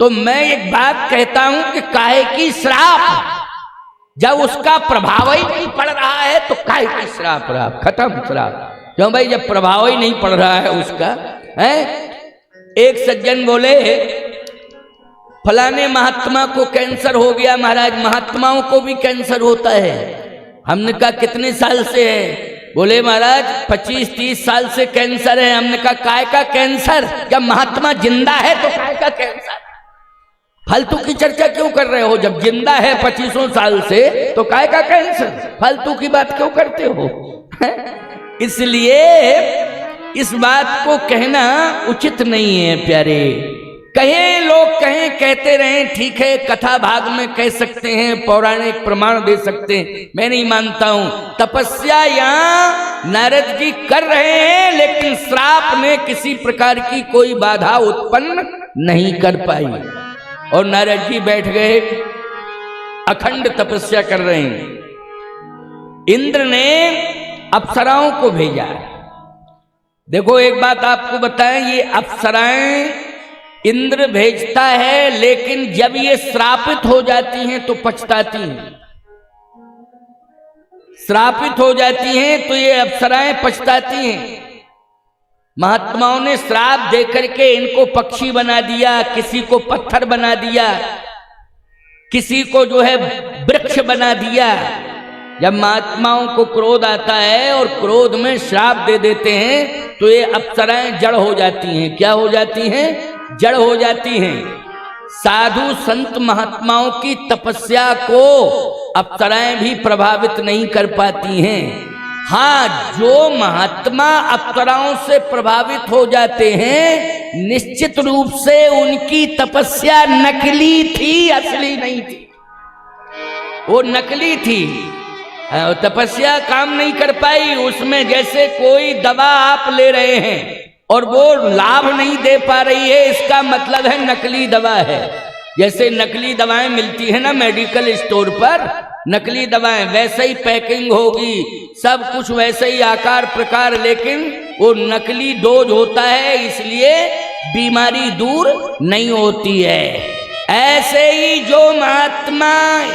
तो मैं एक बात कहता हूं कि काहे की श्राप, जब उसका प्रभाव ही नहीं पड़ रहा है तो काहे की श्राप, खत्म श्राप। क्यों भाई, जब प्रभाव ही नहीं पड़ रहा है उसका है। एक सज्जन बोले फलाने महात्मा को कैंसर हो गया। महाराज, महात्माओं को भी कैंसर होता है। हमने कहा कितने साल से है? बोले महाराज 25-30 साल से कैंसर है। हमने कहा काय का कैंसर? जब महात्मा जिंदा है तो काय का कैंसर? फालतू की चर्चा क्यों कर रहे हो? जब जिंदा है 25 साल से तो काय का कैंसर? फालतू की बात क्यों करते हो? इसलिए इस बात को कहना उचित नहीं है प्यारे। कहे लोग कहें, कहते रहें, ठीक है, कथा भाग में कह सकते हैं, पौराणिक प्रमाण दे सकते हैं, मैं नहीं मानता हूं। तपस्या यहां नारद जी कर रहे हैं, लेकिन श्राप ने किसी प्रकार की कोई बाधा उत्पन्न नहीं कर पाई और नारद जी बैठ गए, अखंड तपस्या कर रहे हैं। इंद्र ने अप्सराओं को भेजा। देखो एक बात आपको बताएं, ये अप्सराएं इंद्र भेजता है, लेकिन जब ये श्रापित हो जाती हैं तो पछताती हैं। श्रापित हो जाती हैं तो ये अप्सराएं पछताती हैं। महात्माओं ने श्राप देकर के इनको पक्षी बना दिया, किसी को पत्थर बना दिया, किसी को जो है वृक्ष बना दिया। जब महात्माओं को क्रोध आता है और क्रोध में श्राप दे देते हैं तो ये अप्सराएं जड़ हो जाती हैं। क्या हो जाती हैं? जड़ हो जाती हैं। साधु संत महात्माओं की तपस्या को अप्सराएं भी प्रभावित नहीं कर पाती हैं। हाँ, जो महात्मा अप्सराओं से प्रभावित हो जाते हैं, निश्चित रूप से उनकी तपस्या नकली थी, असली नहीं थी। वो नकली थी, तपस्या काम नहीं कर पाई उसमें। जैसे कोई दवा आप ले रहे हैं और वो लाभ नहीं दे पा रही है, इसका मतलब है नकली दवा है। जैसे नकली दवाएं मिलती है ना मेडिकल स्टोर पर, नकली दवाएं वैसे ही पैकिंग होगी, सब कुछ वैसे ही आकार प्रकार, लेकिन वो नकली डोज होता है, इसलिए बीमारी दूर नहीं होती है। ऐसे ही जो महात्मा,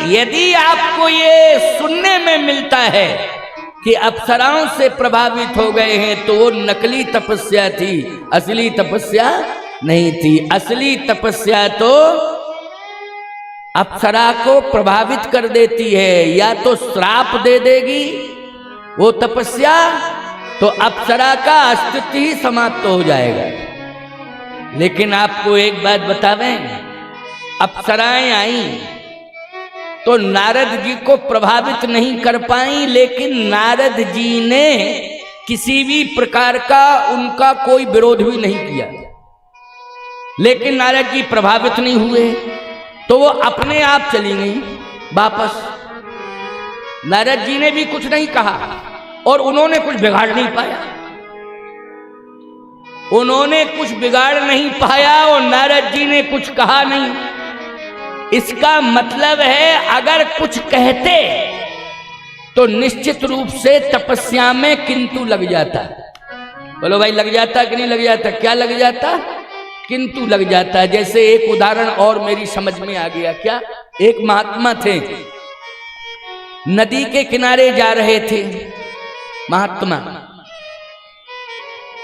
यदि आपको ये सुनने में मिलता है कि अप्सराओं से प्रभावित हो गए हैं तो वो नकली तपस्या थी, असली तपस्या नहीं थी। असली तपस्या तो अप्सरा को प्रभावित कर देती है, या तो श्राप दे देगी वो तपस्या, तो अप्सरा का अस्तित्व ही समाप्त हो जाएगा। लेकिन आपको एक बात बतावें, अप्सराएं आई तो नारद जी को प्रभावित नहीं कर पाई, लेकिन नारद जी ने किसी भी प्रकार का उनका कोई विरोध भी नहीं किया। लेकिन नारद जी प्रभावित नहीं हुए तो वो अपने आप चली गई वापस। नारद जी ने भी कुछ नहीं कहा और उन्होंने कुछ बिगाड़ नहीं पाया। उन्होंने कुछ बिगाड़ नहीं पाया और नारद जी ने कुछ कहा नहीं। इसका मतलब है अगर कुछ कहते तो निश्चित रूप से तपस्या में किंतु लग जाता। बोलो भाई, लग जाता कि नहीं लग जाता? क्या लग जाता? किंतु लग जाता। जैसे एक उदाहरण और मेरी समझ में आ गया। क्या? एक महात्मा थे, नदी के किनारे जा रहे थे महात्मा।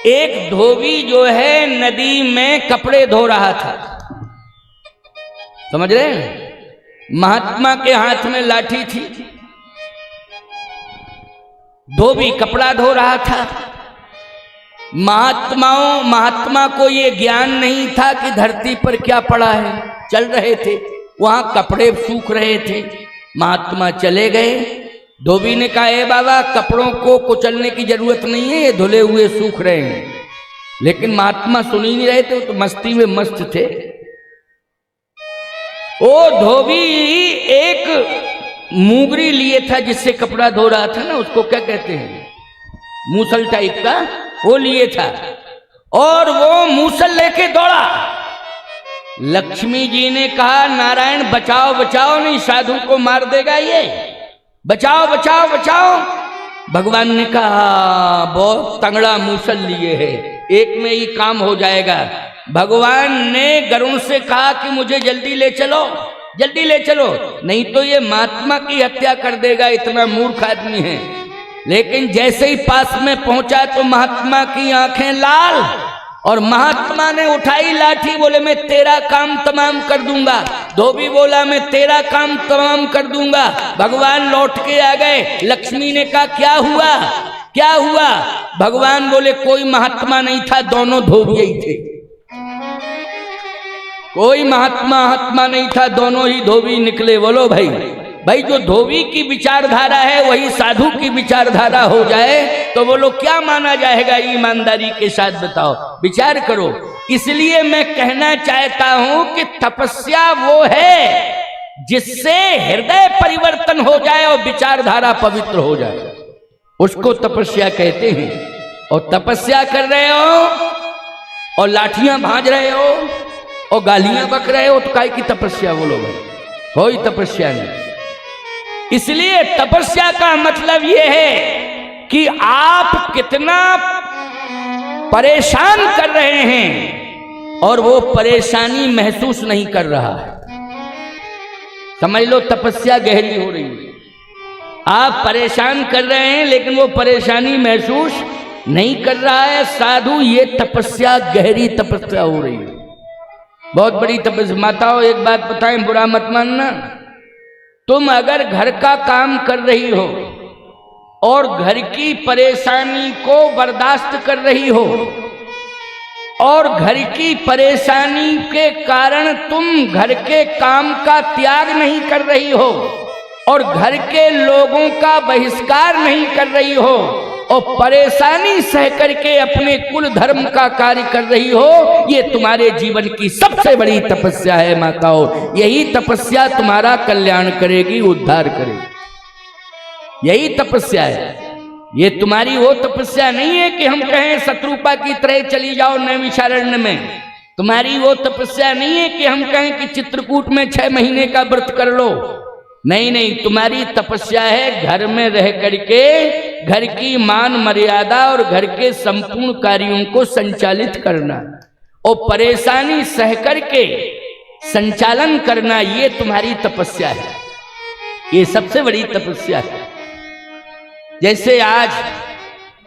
एक धोबी जो है नदी में कपड़े धो रहा था, समझ रहे हैं? महात्मा के हाथ में लाठी थी, धोबी कपड़ा धो रहा था। महात्मा को ये ज्ञान नहीं था कि धरती पर क्या पड़ा है। चल रहे थे, वहां कपड़े सूख रहे थे, महात्मा चले गए। धोबी ने कहा, ए बाबा, कपड़ों को कुचलने की जरूरत नहीं है, ये धुले हुए सूख रहे हैं। लेकिन महात्मा सुन ही नहीं रहे थे, तो मस्ती में मस्त थे। वो धोबी एक मूंगरी लिए था जिससे कपड़ा धो रहा था ना, उसको क्या कहते हैं, मूसल टाइप का, वो लिए था और वो मूसल लेके दौड़ा। लक्ष्मी जी ने कहा, नारायण बचाओ बचाओ, नहीं साधु को मार देगा ये, बचाओ बचाओ बचाओ। भगवान ने कहा, बहुत तगड़ा मूसल लिए है, एक में ही काम हो जाएगा। भगवान ने गरुड़ से कहा कि मुझे जल्दी ले चलो, जल्दी ले चलो, नहीं तो ये महात्मा की हत्या कर देगा, इतना मूर्ख आदमी है। लेकिन जैसे ही पास में पहुंचा तो महात्मा की आंखें लाल, और महात्मा ने उठाई लाठी, बोले मैं तेरा काम तमाम कर दूंगा। धोबी बोला मैं तेरा काम तमाम कर दूंगा। भगवान लौट के आ गए। लक्ष्मी ने कहा क्या हुआ, क्या हुआ? भगवान बोले कोई महात्मा नहीं था, दोनों धोबी ही थे। कोई महात्मा नहीं था, दोनों ही धोबी निकले। बोलो भाई, भाई जो धोबी की विचारधारा है वही साधु की विचारधारा हो जाए तो बोलो क्या माना जाएगा? ईमानदारी के साथ बताओ, विचार करो। इसलिए मैं कहना चाहता हूं कि तपस्या वो है जिससे हृदय परिवर्तन हो जाए और विचारधारा पवित्र हो जाए, उसको तपस्या कहते हैं। और तपस्या कर रहे हो और लाठियां भांज रहे हो और गालियां बक रहे हो तो काय की तपस्या? बोलो भाई, कोई तपस्या नहीं। इसलिए तपस्या का मतलब यह है कि आप कितना परेशान कर रहे हैं और वो परेशानी महसूस नहीं कर रहा है, समझ लो तपस्या गहरी हो रही है। आप परेशान कर रहे हैं लेकिन वो परेशानी महसूस नहीं कर रहा है। साधु ये तपस्या गहरी तपस्या हो रही है, बहुत बड़ी तपस्या। माताओं एक बात बताएं, बुरा मत मानना, तुम अगर घर का काम कर रही हो और घर की परेशानी को बर्दाश्त कर रही हो और घर की परेशानी के कारण तुम घर के काम का त्याग नहीं कर रही हो और घर के लोगों का बहिष्कार नहीं कर रही हो और परेशानी सह करके अपने कुल धर्म का कार्य कर रही हो, ये तुम्हारे जीवन की सबसे बड़ी तपस्या है माताओं। यही तपस्या तुम्हारा कल्याण करेगी, उद्धार करेगी, यही तपस्या है। ये तुम्हारी वो तपस्या नहीं है कि हम कहें शत्रुपा की तरह चली जाओ नैमिषारण्य में। तुम्हारी वो तपस्या नहीं है कि हम कहें कि चित्रकूट में 6 महीने का व्रत कर लो। नहीं नहीं, तुम्हारी तपस्या है घर में रह करके घर की मान मर्यादा और घर के संपूर्ण कार्यों को संचालित करना और परेशानी सह करके संचालन करना, ये तुम्हारी तपस्या है, ये सबसे बड़ी तपस्या है। जैसे आज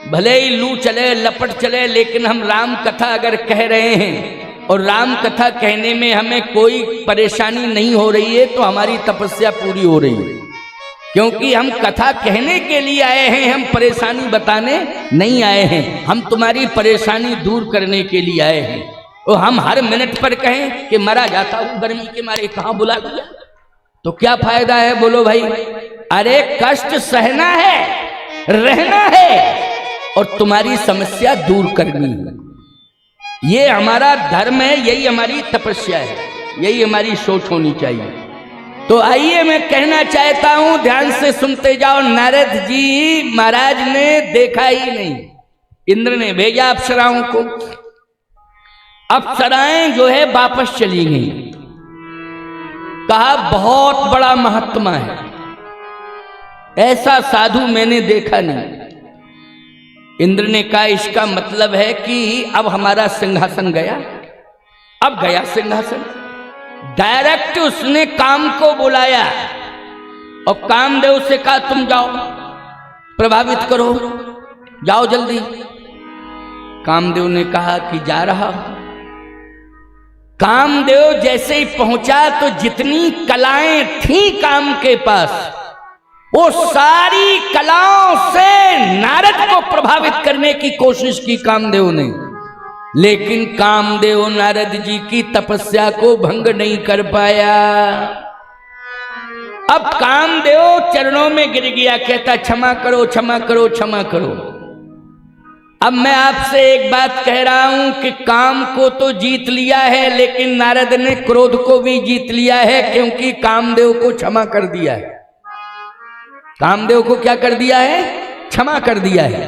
भले ही लू चले लपट चले, लेकिन हम राम कथा अगर कह रहे हैं और राम कथा कहने में हमें कोई परेशानी नहीं हो रही है तो हमारी तपस्या पूरी हो रही है, क्योंकि हम कथा कहने के लिए आए हैं, हम परेशानी बताने नहीं आए हैं। हम तुम्हारी परेशानी दूर करने के लिए आए हैं। और हम हर मिनट पर कहें कि मरा जाता हूं गर्मी के मारे, कहां बुला दिया, तो क्या फायदा है? बोलो भाई, अरे कष्ट सहना है, रहना है और तुम्हारी समस्या दूर करनी है। ये हमारा धर्म है, यही हमारी तपस्या है, यही हमारी सोच होनी चाहिए। तो आइए मैं कहना चाहता हूं, ध्यान से सुनते जाओ। नारद जी महाराज ने देखा ही नहीं, इंद्र ने भेजा अप्सराओं को। अप्सराएं जो है वापस चली गई। कहा बहुत बड़ा महात्मा है, ऐसा साधु मैंने देखा नहीं। इंद्र ने कहा इसका मतलब है कि अब हमारा सिंहासन गया, अब गया सिंहासन। डायरेक्ट उसने काम को बुलाया और कामदेव से कहा तुम जाओ, प्रभावित करो, जाओ जल्दी। कामदेव ने कहा कि जा रहा हूं। कामदेव जैसे ही पहुंचा तो जितनी कलाएं थी काम के पास, वो सारी कलाओं से नारद को प्रभावित करने की कोशिश की कामदेव ने, लेकिन कामदेव नारद जी की तपस्या को भंग नहीं कर पाया। अब कामदेव चरणों में गिर गया, कहता क्षमा करो क्षमा करो क्षमा करो। अब मैं आपसे एक बात कह रहा हूं कि काम को तो जीत लिया है, लेकिन नारद ने क्रोध को भी जीत लिया है, क्योंकि कामदेव को क्षमा कर दिया है। कामदेव को क्या कर दिया है? क्षमा कर दिया है।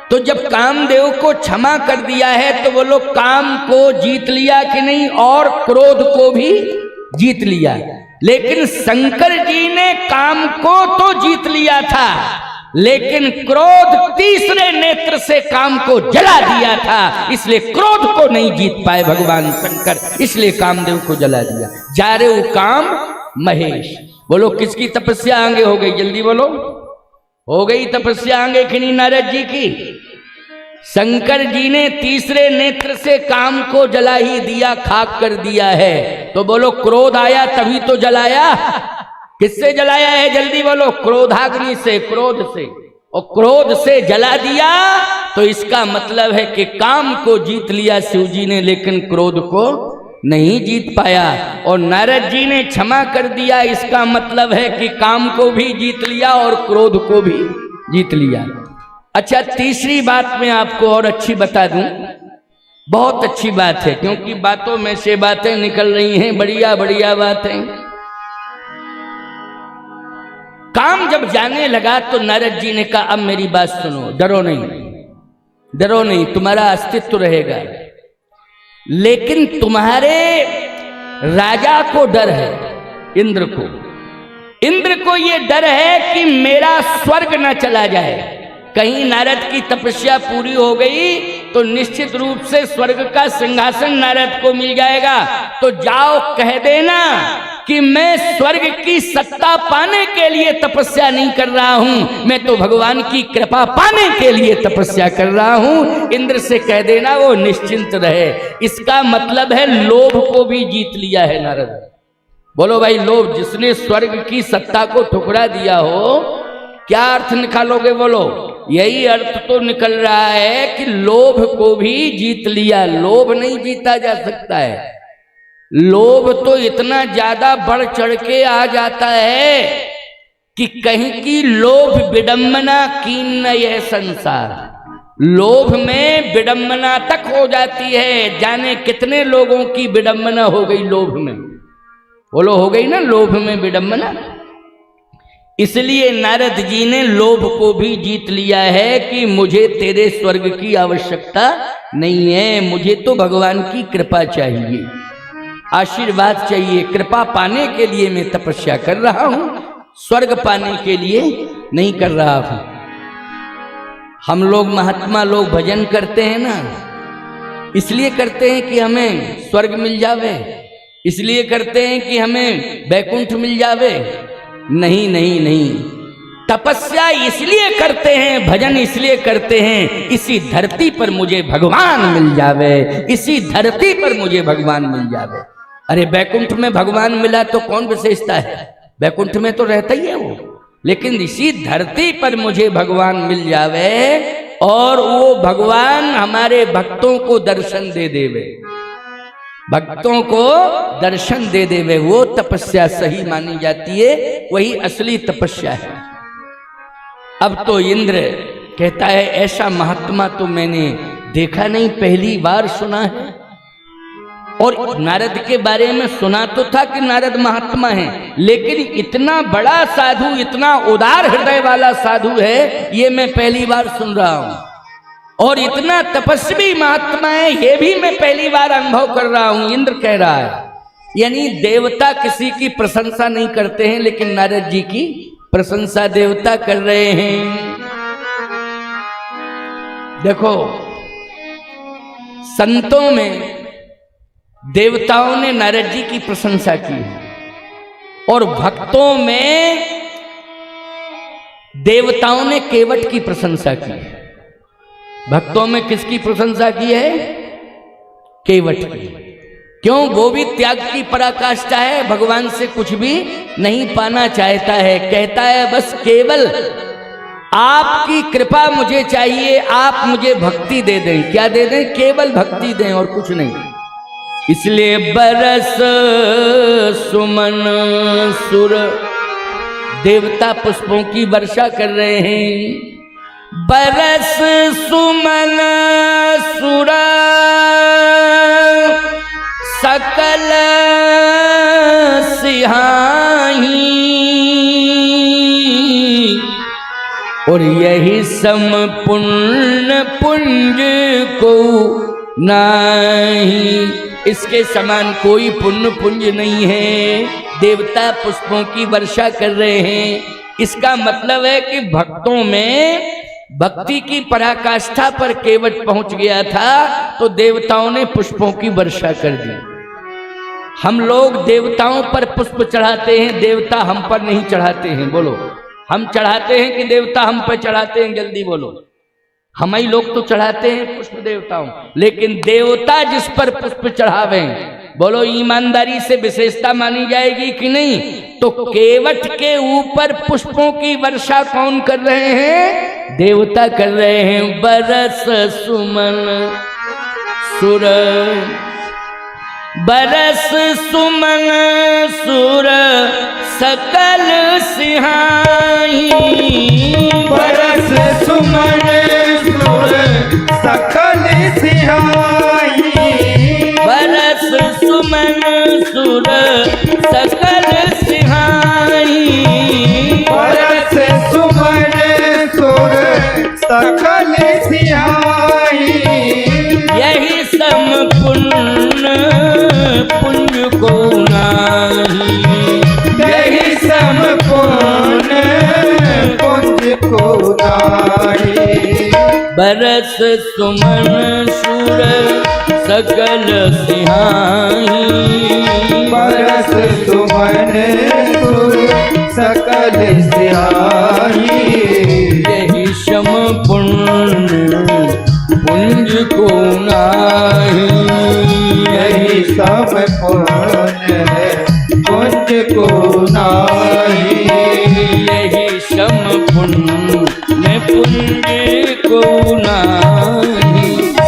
तो जब कामदेव को क्षमा कर दिया है तो वो लोग काम को जीत लिया कि नहीं, और क्रोध को भी जीत लिया। लेकिन शंकर जी ने काम को तो जीत लिया था, लेकिन क्रोध तीसरे नेत्र से काम को जला दिया था, इसलिए क्रोध को नहीं जीत पाए भगवान शंकर, इसलिए कामदेव को जला दिया। जा रे वो काम महेश। बोलो किसकी तपस्या आगे हो गई, जल्दी बोलो। हो गई तपस्या आगे कि नहीं नारद जी की? शंकर जी ने तीसरे नेत्र से काम को जला ही दिया, खाक कर दिया है। तो बोलो क्रोध आया तभी तो जलाया। किससे जलाया है जल्दी बोलो? क्रोधाग्नि से, क्रोध से। और क्रोध से जला दिया तो इसका मतलब है कि काम को जीत लिया शिव जी ने, लेकिन क्रोध को नहीं जीत पाया। और नारद जी ने क्षमा कर दिया, इसका मतलब है कि काम को भी जीत लिया और क्रोध को भी जीत लिया। अच्छा, तीसरी बात मैं आपको और अच्छी बता दूं, बहुत अच्छी बात है, क्योंकि बातों में से बातें निकल रही हैं, बढ़िया बढ़िया बातें। काम जब जाने लगा तो नारद जी ने कहा अब मेरी बात सुनो, डरो नहीं, डरो नहीं, तुम्हारा अस्तित्व रहेगा। लेकिन तुम्हारे राजा को डर है, इंद्र को। इंद्र को यह डर है कि मेरा स्वर्ग न चला जाए। कहीं नारद की तपस्या पूरी हो गई तो निश्चित रूप से स्वर्ग का सिंहासन नारद को मिल जाएगा। तो जाओ कह देना कि मैं स्वर्ग की सत्ता पाने के लिए तपस्या नहीं कर रहा हूं, मैं तो भगवान की कृपा पाने के लिए तपस्या कर रहा हूं। इंद्र से कह देना वो निश्चिंत रहे। इसका मतलब है लोभ को भी जीत लिया है नारद। बोलो भाई, लोभ, जिसने स्वर्ग की सत्ता को ठुकरा दिया हो, क्या अर्थ निकालोगे बोलो? यही अर्थ तो निकल रहा है कि लोभ को भी जीत लिया। लोभ नहीं जीता जा सकता है। लोभ तो इतना ज्यादा बढ़ चढ़ के आ जाता है कि कहीं की लोभ विडंबना कीन यह संसार। लोभ में विडंबना तक हो जाती है। जाने कितने लोगों की विडंबना हो गई लोभ में। बोलो, हो गई ना लोभ में विडंबना। इसलिए नारद जी ने लोभ को भी जीत लिया है कि मुझे तेरे स्वर्ग की आवश्यकता नहीं है, मुझे तो भगवान की कृपा चाहिए, आशीर्वाद चाहिए। कृपा पाने के लिए मैं तपस्या कर रहा हूं, स्वर्ग पाने के लिए नहीं कर रहा हूं। हम लोग महात्मा लोग भजन करते हैं ना, इसलिए करते हैं कि हमें स्वर्ग मिल जावे, इसलिए करते हैं कि हमें वैकुंठ मिल जावे। नहीं नहीं नहीं, तपस्या इसलिए करते हैं, भजन इसलिए करते हैं, इसी धरती पर मुझे भगवान मिल जावे, इसी धरती पर मुझे भगवान मिल जावे। अरे वैकुंठ में भगवान मिला तो कौन विशेषता है, वैकुंठ में तो रहता ही है वो। लेकिन इसी धरती पर मुझे भगवान मिल जावे और वो भगवान हमारे भक्तों को दर्शन दे देवे, भक्तों को दर्शन दे देवे, वो तपस्या सही मानी जाती है, वही असली तपस्या है। अब तो इंद्र कहता है ऐसा महात्मा तो मैंने देखा नहीं, पहली बार सुना है। और नारद के बारे में सुना तो था कि नारद महात्मा है, लेकिन इतना बड़ा साधु, इतना उदार हृदय वाला साधु है, ये मैं पहली बार सुन रहा हूं। और इतना तपस्वी महात्मा है, ये भी मैं पहली बार अनुभव कर रहा हूं, इंद्र कह रहा है। यानी देवता किसी की प्रशंसा नहीं करते हैं, लेकिन नारद जी की प्रशंसा देवता कर रहे हैं। देखो, संतों में देवताओं ने नारद जी की प्रशंसा की है और भक्तों में देवताओं ने केवट की प्रशंसा की है। भक्तों में किसकी प्रशंसा की है? केवट की। क्यों? वो भी त्याग की पराकाष्ठा है, भगवान से कुछ भी नहीं पाना चाहता है, कहता है बस केवल आपकी कृपा मुझे चाहिए, आप मुझे भक्ति दे दें। क्या दे दें? केवल भक्ति दें और कुछ नहीं। इसलिए बरस सुमन सुर, देवता पुष्पों की वर्षा कर रहे हैं। बरस सुमन सुर सकल सिहाही, और यही सम पुण्य पुंज को नहीं, इसके समान कोई पुण्य पुंज नहीं है। देवता पुष्पों की वर्षा कर रहे हैं, इसका मतलब है कि भक्तों में भक्ति की पराकाष्ठा पर केवट पहुंच गया था तो देवताओं ने पुष्पों की वर्षा कर दी। हम लोग देवताओं पर पुष्प चढ़ाते हैं, देवता हम पर नहीं चढ़ाते हैं। बोलो, हम चढ़ाते हैं कि देवता हम पर चढ़ाते हैं? जल्दी बोलो। हम ही लोग तो चढ़ाते हैं पुष्प देवताओं, लेकिन देवता जिस पर पुष्प चढ़ावे, बोलो ईमानदारी से विशेषता मानी जाएगी कि नहीं? तो केवट के ऊपर पुष्पों की वर्षा कौन कर रहे हैं? देवता कर रहे हैं। बरस सुमन सुर, बरस सुमन सुर सकल सिहाई, बरस सुमन सुर सकल सिहाई, बरस सुमन सुर सकल सिहाई, बरस सुमन सुर सकल सिहाई। यही समपुण्य पुण्य को नाही, यही समपुण्य पुण्य को नाही। बरस सुमन सुर सकल सिहाई, बरस सुमन सुर सकल सिहाई। यही सम पुण्य पुण्य को नाही, यही सब पुण्य पुण्य को नाही। यही सम पुण्य पुण्य को नाही।